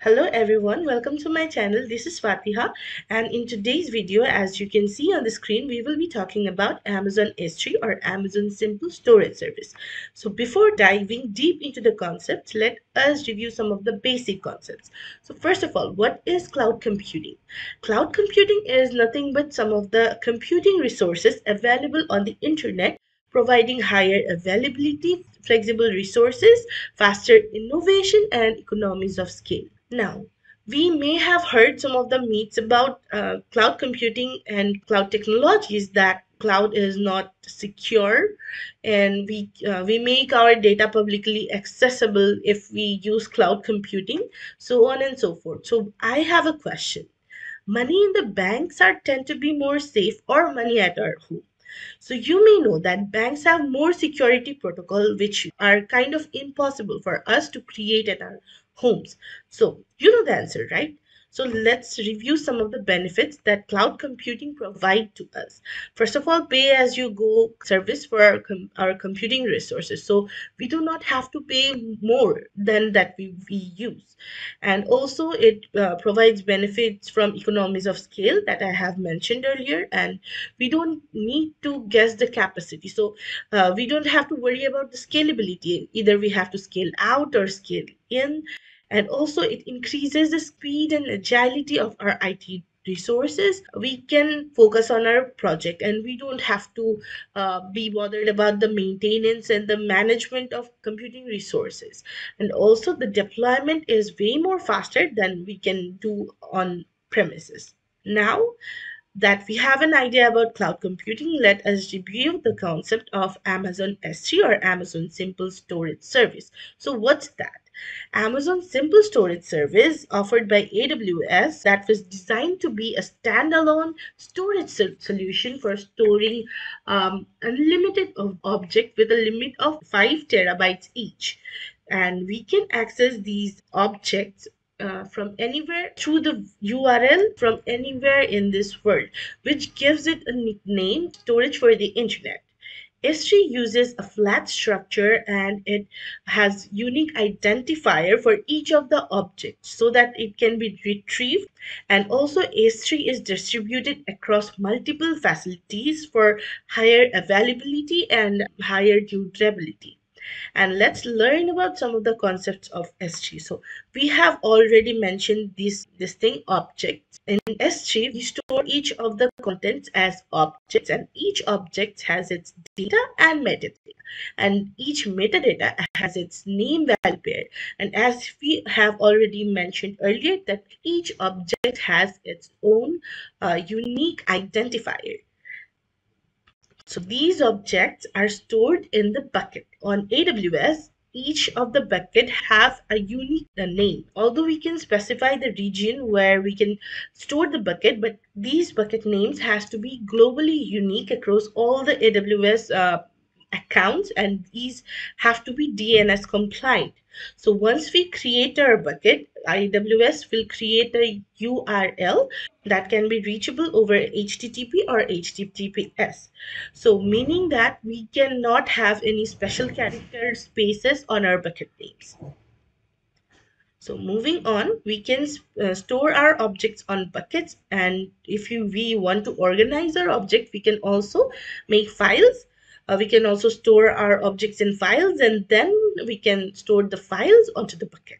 Hello everyone, welcome to my channel. This is Fatiha, and in today's video, as you can see on the screen, we will be talking about Amazon S3 or Amazon Simple Storage Service. So before diving deep into the concepts, let us review some of the basic concepts. So first of all, what is cloud computing? Cloud computing is nothing but some of the computing resources available on the internet, providing higher availability, flexible resources, faster innovation, and economies of scale. Now, we may have heard some of the myths about cloud computing and cloud technologies, that cloud is not secure, and we make our data publicly accessible if we use cloud computing, so on and so forth. So I have a question. Money in the banks are tend to be more safe, or money at our home? So you may know that banks have more security protocol which are kind of impossible for us to create at our homes. So you know the answer, right? So let's review some of the benefits that cloud computing provide to us. First of all, pay as you go service for our computing resources. So we do not have to pay more than that we use. And also it provides benefits from economies of scale that I have mentioned earlier, and we don't need to guess the capacity. So we don't have to worry about the scalability. Either we have to scale out or scale in. And also it increases the speed and agility of our IT resources. We can focus on our project, and we don't have to be bothered about the maintenance and the management of computing resources. And also the deployment is way more faster than we can do on premises. Now that we have an idea about cloud computing, let us review the concept of Amazon S3 or Amazon Simple Storage Service. So what's that? Amazon Simple Storage Service, offered by AWS, that was designed to be a standalone storage solution for storing unlimited object with a limit of 5 terabytes each. And we can access these objects from anywhere through the URL from anywhere in this world, which gives it a nickname storage for the internet. S3 uses a flat structure, and it has unique identifier for each of the objects so that it can be retrieved. And also S3 is distributed across multiple facilities for higher availability and higher durability. And let's learn about some of the concepts of S3. So we have already mentioned this thing, objects. In S3, we store each of the contents as objects, and each object has its data and metadata. And each metadata has its name value pair. And as we have already mentioned earlier, that each object has its own unique identifier. So these objects are stored in the bucket. On AWS, each of the bucket have a unique name. Although we can specify the region where we can store the bucket, but these bucket names has to be globally unique across all the AWS accounts, and these have to be DNS compliant. So once we create our bucket, AWS will create a URL that can be reachable over HTTP or HTTPS. So meaning that we cannot have any special character spaces on our bucket names. So moving on, we can store our objects on buckets, and if we want to organize our object, we can also make files. We can also store our objects in files, and then we can store the files onto the bucket.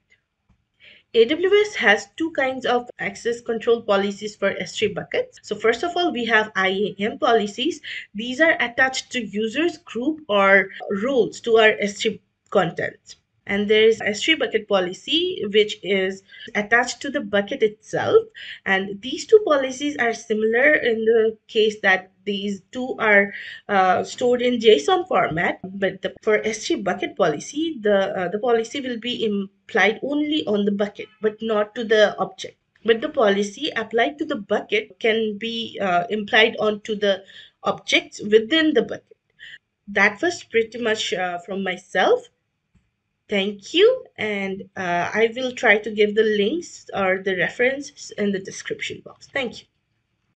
AWS has two kinds of access control policies for S3 buckets. So first of all, we have IAM policies. These are attached to users, group, or roles to our S3 content. And there is S3 bucket policy, which is attached to the bucket itself. And these two policies are similar in the case that these two are stored in JSON format. But for S3 bucket policy, the policy will be applied only on the bucket, but not to the object. But the policy applied to the bucket can be implied onto the objects within the bucket. That was pretty much from myself. Thank you, and I will try to give the links or the references in the description box. Thank you.